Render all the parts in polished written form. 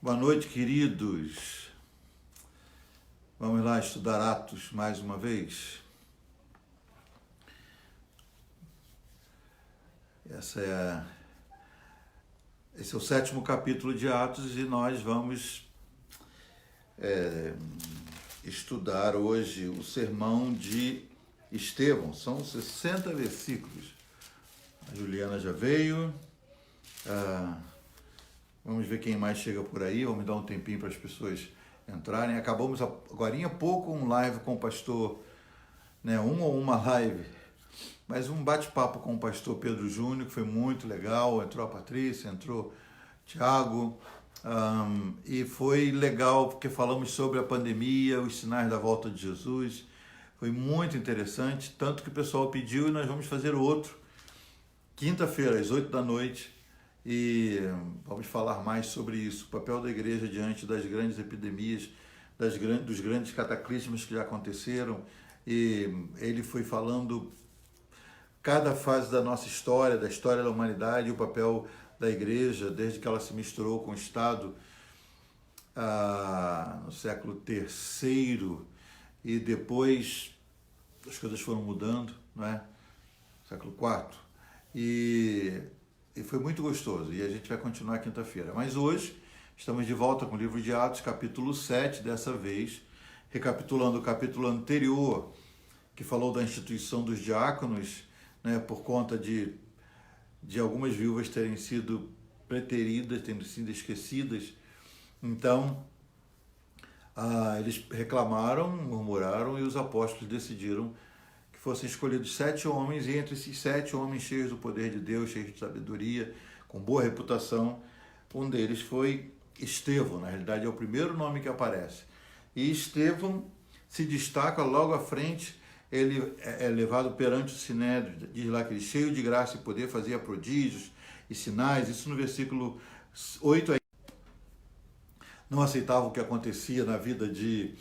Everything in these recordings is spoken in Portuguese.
Boa noite, queridos. Vamos lá estudar Atos mais uma vez. Esse é o 7º capítulo de Atos e nós vamos estudar hoje o sermão de Estevão. São 60 versículos. A Juliana já veio. Vamos ver quem mais chega por aí. Vamos dar um tempinho para as pessoas entrarem. Acabamos agora há pouco um live com o pastor, uma live, mas um bate-papo com o pastor Pedro Júnior, que foi muito legal. Entrou a Patrícia, entrou o Tiago, e foi legal porque falamos sobre a pandemia, os sinais da volta de Jesus. Foi muito interessante, tanto que o pessoal pediu e nós vamos fazer outro, quinta-feira, às 8 da noite, e vamos falar mais sobre isso, o papel da igreja diante das grandes epidemias, dos grandes cataclismos que já aconteceram. E ele foi falando cada fase da nossa história, da história da humanidade, e o papel da igreja, desde que ela se misturou com o Estado no século III, e depois as coisas foram mudando, não é? Século IV. E foi muito gostoso, e a gente vai continuar quinta-feira. Mas hoje estamos de volta com o livro de Atos, capítulo 7, dessa vez, recapitulando o capítulo anterior, que falou da instituição dos diáconos, por conta de algumas viúvas terem sido preteridas, terem sido esquecidas. Então, eles reclamaram, murmuraram, e os apóstolos decidiram que fossem escolhidos 7 homens, e entre esses 7 homens cheios do poder de Deus, cheios de sabedoria, com boa reputação, um deles foi Estevão. Na realidade é o primeiro nome que aparece. E Estevão se destaca logo à frente. Ele é levado perante o Sinédrio, diz lá que ele, cheio de graça e poder, fazia prodígios e sinais. Isso no versículo 8 aí. Não aceitava o que acontecia na vida de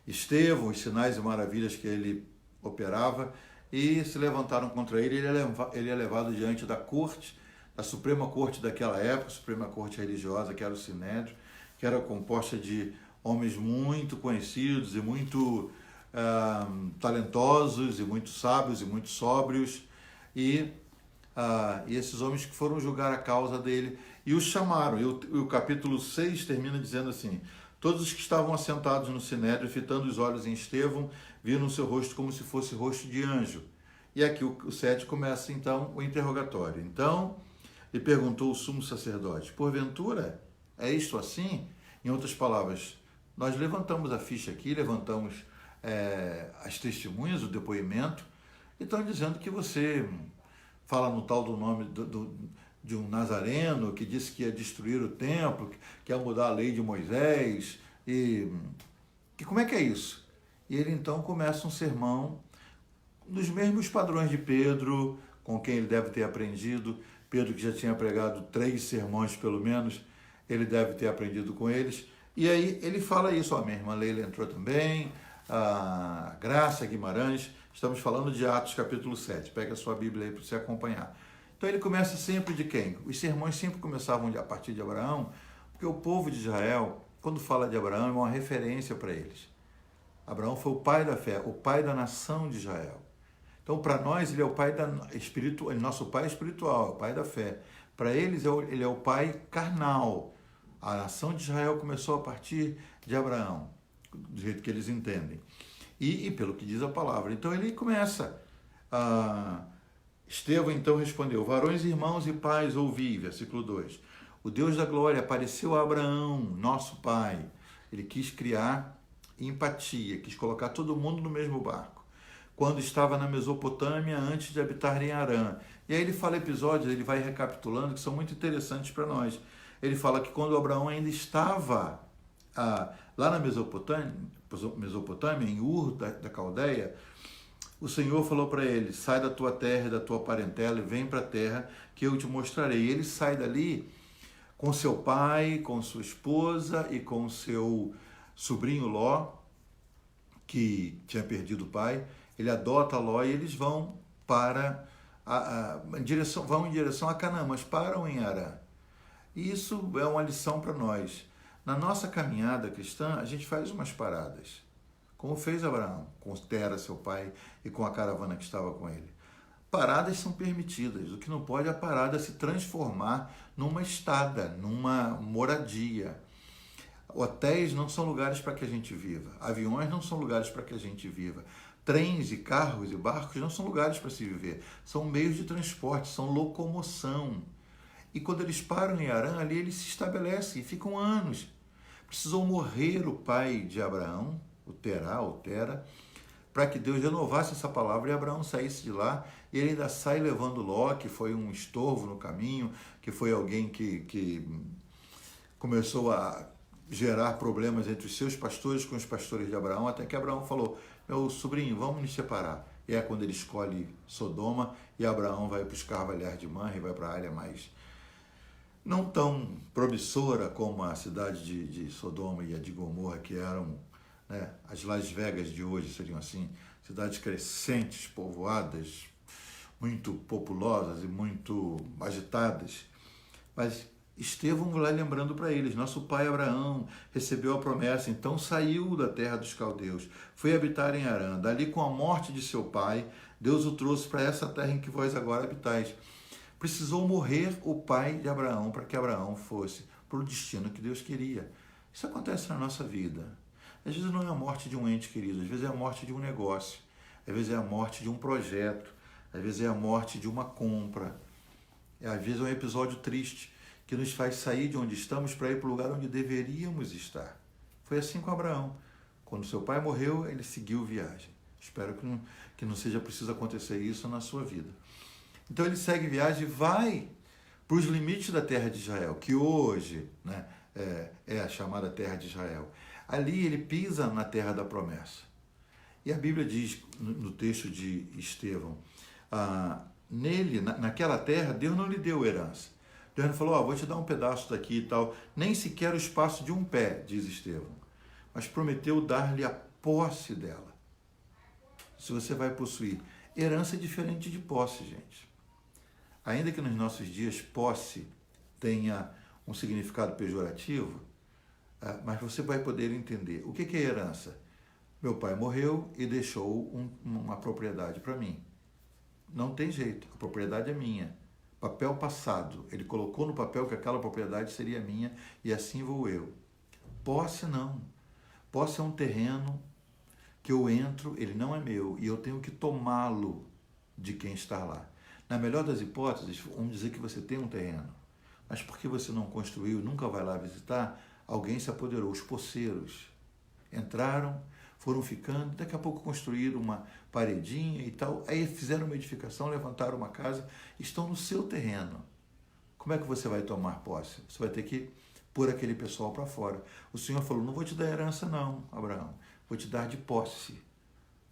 Estevão, os sinais e maravilhas que ele operava, e se levantaram contra ele. Ele é levado diante da corte, da Suprema Corte daquela época, Suprema Corte religiosa, que era o Sinédrio, que era composta de homens muito conhecidos e muito talentosos, e muito sábios e muito sóbrios, e esses homens que foram julgar a causa dele e os chamaram. E o capítulo 6 termina dizendo assim: todos os que estavam assentados no Sinédrio, fitando os olhos em Estevão, viram o seu rosto como se fosse rosto de anjo. E aqui o 7 começa então o interrogatório. Então lhe perguntou o sumo sacerdote: porventura é isto assim? Em outras palavras, nós levantamos a ficha aqui, levantamos as testemunhas, o depoimento, e estão dizendo que você fala no tal do nome de um nazareno que disse que ia destruir o templo, que ia mudar a lei de Moisés, e como é que é isso? E ele então começa um sermão nos mesmos padrões de Pedro, com quem ele deve ter aprendido. Pedro, que já tinha pregado 3 sermões pelo menos, ele deve ter aprendido com eles. E aí ele fala isso: a minha irmã Leila entrou também, a Graça Guimarães. Estamos falando de Atos capítulo 7. Pega a sua Bíblia aí para você acompanhar. Então ele começa sempre de quem? Os sermões sempre começavam a partir de Abraão, porque o povo de Israel, quando fala de Abraão, é uma referência para eles. Abraão foi o pai da fé, o pai da nação de Israel. Então, para nós, ele é o pai nosso pai espiritual, é o pai da fé. Para eles, ele é o pai carnal. A nação de Israel começou a partir de Abraão, do jeito que eles entendem. E pelo que diz a palavra. Então, ele começa. Estevão, então, respondeu: varões, irmãos e pais, ouvi, versículo 2. O Deus da glória apareceu a Abraão, nosso pai. Ele quis criar empatia, quis colocar todo mundo no mesmo barco, quando estava na Mesopotâmia, antes de habitar em Harã. E aí ele fala episódios, ele vai recapitulando, que são muito interessantes para nós. Ele fala que quando Abraão ainda estava lá na Mesopotâmia, em Ur da Caldeia, o Senhor falou para ele: sai da tua terra e da tua parentela e vem para a terra que eu te mostrarei. E ele sai dali com seu pai, com sua esposa e com seu sobrinho Ló, que tinha perdido o pai. Ele adota Ló e eles vão em direção a Canaã, mas param em Harã. E isso é uma lição para nós. Na nossa caminhada cristã, a gente faz umas paradas, como fez Abraão, com Tera, seu pai, e com a caravana que estava com ele. Paradas são permitidas, o que não pode é a parada se transformar numa estada, numa moradia. Hotéis não são lugares para que a gente viva, aviões não são lugares para que a gente viva, trens e carros e barcos não são lugares para se viver, são meios de transporte, são locomoção. E quando eles param em Harã, ali eles se estabelecem e ficam anos. Precisou morrer o pai de Abraão, o Terá, ou Tera, para que Deus renovasse essa palavra e Abraão saísse de lá. E ele ainda sai levando Ló, que foi um estorvo no caminho, que foi alguém que começou a gerar problemas entre os seus pastores com os pastores de Abraão, até que Abraão falou, meu sobrinho, vamos nos separar. E é quando ele escolhe Sodoma e Abraão vai para os carvalhais de Manre e vai para a área mais não tão promissora como a cidade de Sodoma e a de Gomorra, que eram, né, as Las Vegas de hoje, seriam assim, cidades crescentes, povoadas, muito populosas e muito agitadas. Mas Estevão vai lembrando para eles, nosso pai Abraão recebeu a promessa, então saiu da terra dos caldeus, foi habitar em Harã. Dali, com a morte de seu pai, Deus o trouxe para essa terra em que vós agora habitais. Precisou morrer o pai de Abraão para que Abraão fosse para o destino que Deus queria. Isso acontece na nossa vida. Às vezes não é a morte de um ente querido, às vezes é a morte de um negócio, às vezes é a morte de um projeto, às vezes é a morte de uma compra, às vezes é um episódio triste que nos faz sair de onde estamos para ir para o lugar onde deveríamos estar. Foi assim com Abraão. Quando seu pai morreu, ele seguiu viagem. Espero que não seja preciso acontecer isso na sua vida. Então ele segue viagem e vai para os limites da terra de Israel, que hoje, né, é a chamada terra de Israel. Ali ele pisa na terra da promessa. E a Bíblia diz, no texto de Estevão, naquela terra, Deus não lhe deu herança. Deus não falou, vou te dar um pedaço daqui e tal, nem sequer o espaço de um pé, diz Estevão, mas prometeu dar-lhe a posse dela. Se você vai possuir. Herança é diferente de posse, gente. Ainda que nos nossos dias posse tenha um significado pejorativo, mas você vai poder entender. O que é herança? Meu pai morreu e deixou uma propriedade para mim. Não tem jeito, a propriedade é minha. Papel passado, ele colocou no papel que aquela propriedade seria minha e assim vou eu. Posse não. Posse é um terreno que eu entro, ele não é meu e eu tenho que tomá-lo de quem está lá. Na melhor das hipóteses, vamos dizer que você tem um terreno, mas porque você não construiu, nunca vai lá visitar, alguém se apoderou, os poceiros entraram, foram ficando, daqui a pouco construíram uma paredinha e tal, aí fizeram uma edificação, levantaram uma casa, estão no seu terreno. Como é que você vai tomar posse? Você vai ter que pôr aquele pessoal para fora. O Senhor falou, não vou te dar herança não, Abraão, vou te dar de posse.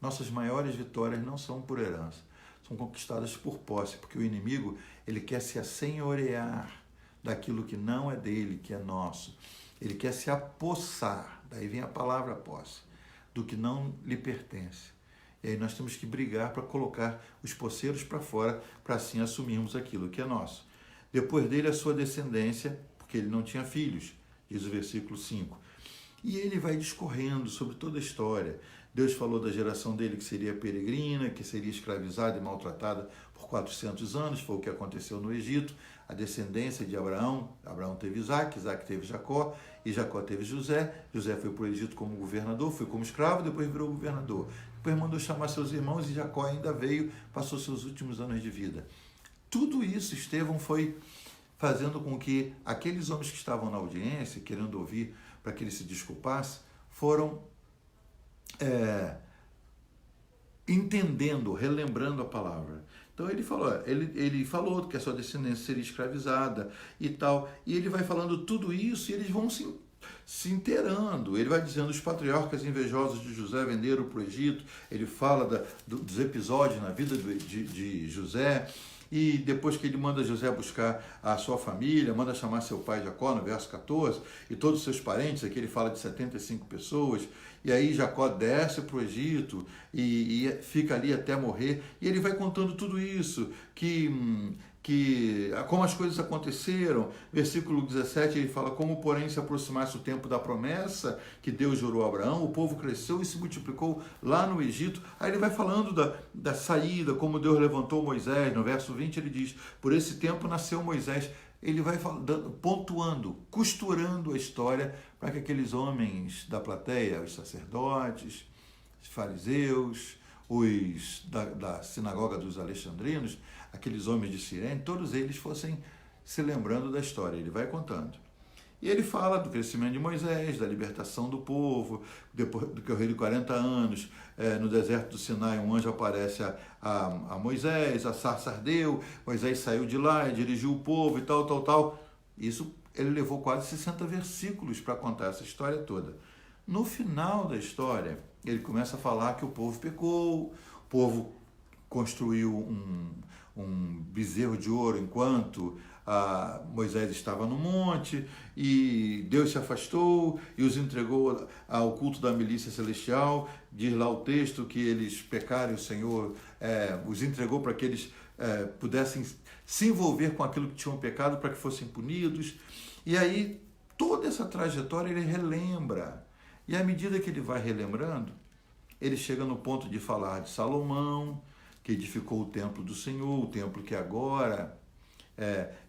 Nossas maiores vitórias não são por herança, são conquistadas por posse, porque o inimigo, ele quer se assenhorear daquilo que não é dele, que é nosso. Ele quer se apossar, daí vem a palavra posse, do que não lhe pertence. E aí nós temos que brigar para colocar os poceiros para fora, para assim assumirmos aquilo que é nosso. Depois dele, a sua descendência, porque ele não tinha filhos, diz o versículo 5. E ele vai discorrendo sobre toda a história. Deus falou da geração dele que seria peregrina, que seria escravizada e maltratada por 400 anos, foi o que aconteceu no Egito. A descendência de Abraão, Abraão teve Isaac, Isaac teve Jacó, e Jacó teve José. José foi para o Egito como governador, foi como escravo, depois virou governador. Depois mandou chamar seus irmãos e Jacó ainda veio, passou seus últimos anos de vida. Tudo isso Estevão foi fazendo com que aqueles homens que estavam na audiência, querendo ouvir para que ele se desculpasse, foram entendendo, relembrando a palavra. Então ele falou que a sua descendência seria escravizada e tal, e ele vai falando tudo isso e eles vão se inteirando. Ele vai dizendo, os patriarcas invejosos de José venderam para o Egito, ele fala dos episódios na vida de José, e depois que ele manda José buscar a sua família, manda chamar seu pai Jacó, no verso 14, e todos os seus parentes, aqui ele fala de 75 pessoas, e aí Jacó desce para o Egito e fica ali até morrer, e ele vai contando tudo isso, que como as coisas aconteceram. Versículo 17, ele fala: como porém se aproximasse o tempo da promessa que Deus jurou a Abraão, o povo cresceu e se multiplicou lá no Egito. Aí ele vai falando da saída, como Deus levantou Moisés. No verso 20 ele diz: por esse tempo nasceu Moisés. Ele vai pontuando, costurando a história para que aqueles homens da plateia, os sacerdotes, os fariseus, os da sinagoga dos alexandrinos, aqueles homens de Cirene, todos eles fossem se lembrando da história. Ele vai contando. E ele fala do crescimento de Moisés, da libertação do povo, depois do correr de 40 anos, no deserto do Sinai, um anjo aparece a Moisés, a sarça ardeu, Moisés saiu de lá e dirigiu o povo e tal. Isso ele levou quase 60 versículos para contar essa história toda. No final da história, ele começa a falar que o povo pecou, o povo construiu um bezerro de ouro enquanto Moisés estava no monte, e Deus se afastou e os entregou ao culto da milícia celestial. Diz lá o texto que eles pecaram e o Senhor os entregou para que eles pudessem se envolver com aquilo que tinham pecado, para que fossem punidos. E aí toda essa trajetória ele relembra, e à medida que ele vai relembrando, ele chega no ponto de falar de Salomão, que edificou o templo do Senhor, o templo que agora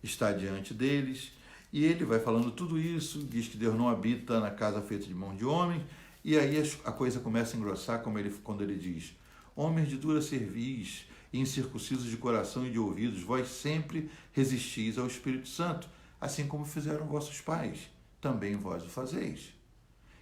está diante deles, e ele vai falando tudo isso, diz que Deus não habita na casa feita de mão de homem, e aí a coisa começa a engrossar, quando ele diz: homens de dura cerviz, incircuncisos de coração e de ouvidos, vós sempre resistis ao Espírito Santo, assim como fizeram vossos pais, também vós o fazeis.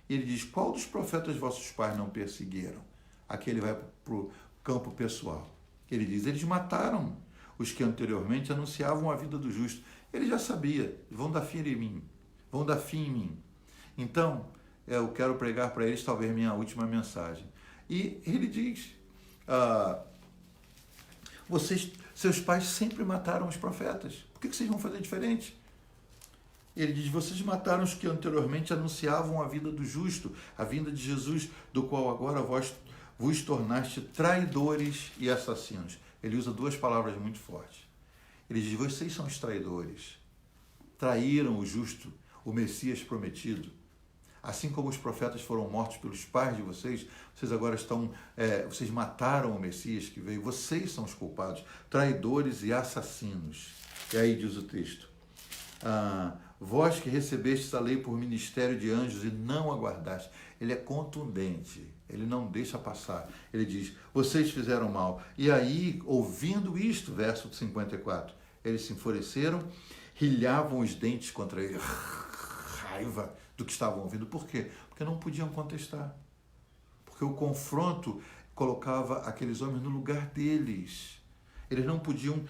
E ele diz: qual dos profetas vossos pais não perseguiram? Aqui ele vai para o campo pessoal. Ele diz: eles mataram os que anteriormente anunciavam a vida do justo. Ele já sabia: vão dar fim em mim. Então, eu quero pregar para eles talvez minha última mensagem. E ele diz: seus pais sempre mataram os profetas, por que vocês vão fazer diferente? Ele diz: vocês mataram os que anteriormente anunciavam a vida do justo, a vinda de Jesus, do qual agora vós vos tornaste traidores e assassinos. Ele usa duas palavras muito fortes. Ele diz: vocês são os traidores. Traíram o justo, o Messias prometido. Assim como os profetas foram mortos pelos pais de vocês, vocês agora vocês mataram o Messias que veio. Vocês são os culpados, traidores e assassinos. E aí diz o texto: vós que recebestes a lei por ministério de anjos e não aguardaste. Ele é contundente, ele não deixa passar. Ele diz: vocês fizeram mal. E aí, ouvindo isto, verso 54, eles se enfureceram, rilhavam os dentes contra ele. Raiva do que estavam ouvindo. Por quê? Porque não podiam contestar. Porque o confronto colocava aqueles homens no lugar deles. Eles não podiam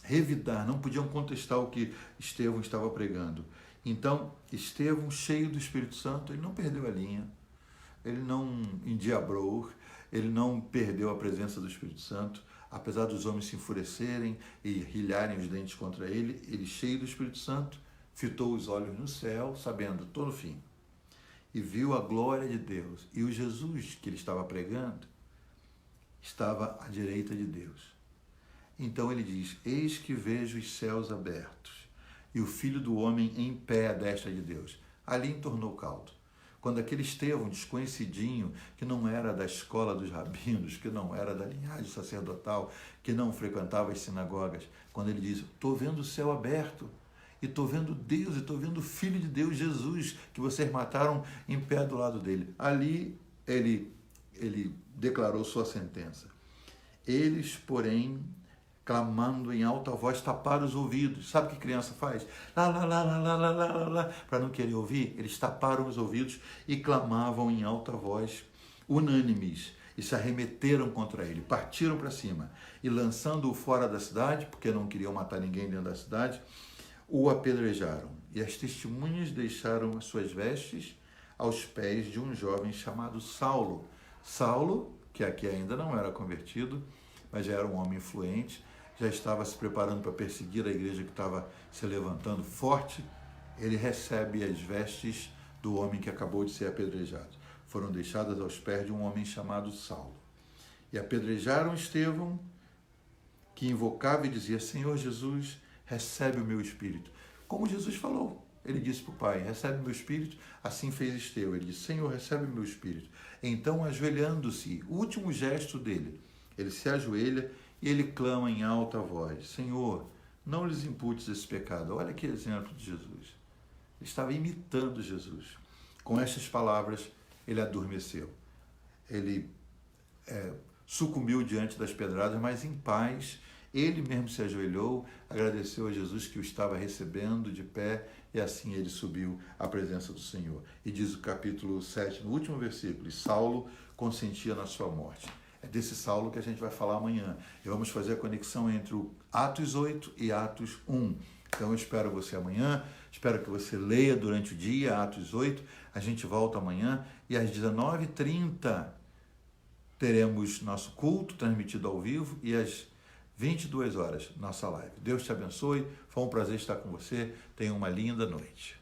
revidar, não podiam contestar o que Estevão estava pregando. Então, Estevão, cheio do Espírito Santo, ele não perdeu a linha, ele não endiabrou, ele não perdeu a presença do Espírito Santo. Apesar dos homens se enfurecerem e rilharem os dentes contra ele, ele, cheio do Espírito Santo, fitou os olhos no céu, sabendo: estou no fim. E viu a glória de Deus. E o Jesus que ele estava pregando estava à direita de Deus. Então ele diz: eis que vejo os céus abertos e o Filho do Homem em pé à destra de Deus. Ali entornou o caldo. Quando aquele Estevão, desconhecidinho, que não era da escola dos rabinos, que não era da linhagem sacerdotal, que não frequentava as sinagogas, quando ele diz: estou vendo o céu aberto, e estou vendo Deus, e estou vendo o Filho de Deus, Jesus, que vocês mataram, em pé do lado dele. Ali ele declarou sua sentença. Eles, porém, clamando em alta voz, taparam os ouvidos. Sabe o que criança faz? Para não querer ouvir, eles taparam os ouvidos e clamavam em alta voz, unânimes, e se arremeteram contra ele, partiram para cima, e lançando-o fora da cidade, porque não queriam matar ninguém dentro da cidade, o apedrejaram. E as testemunhas deixaram as suas vestes aos pés de um jovem chamado Saulo. Saulo, que aqui ainda não era convertido, mas já era um homem influente, já estava se preparando para perseguir a igreja que estava se levantando forte. Ele recebe as vestes do homem que acabou de ser apedrejado. Foram deixadas aos pés de um homem chamado Saulo. E apedrejaram Estevão que invocava e dizia: Senhor Jesus, recebe o meu espírito. Como Jesus falou, ele disse para o Pai: recebe o meu espírito, assim fez Esteu. Ele disse: Senhor, recebe o meu espírito. Então, ajoelhando-se, o último gesto dele, ele se ajoelha e ele clama em alta voz: Senhor, não lhes imputes esse pecado. Olha que exemplo de Jesus. Ele estava imitando Jesus. Com estas palavras, ele adormeceu. Ele sucumbiu diante das pedradas, mas em paz. Ele mesmo se ajoelhou, agradeceu a Jesus que o estava recebendo de pé, e assim ele subiu à presença do Senhor. E diz o capítulo 7, no último versículo: e Saulo consentia na sua morte. É desse Saulo que a gente vai falar amanhã. E vamos fazer a conexão entre o Atos 8 e Atos 1. Então eu espero você amanhã, espero que você leia durante o dia Atos 8. A gente volta amanhã e às 19h30 teremos nosso culto transmitido ao vivo e às 22 horas nossa live. Deus te abençoe, foi um prazer estar com você, tenha uma linda noite.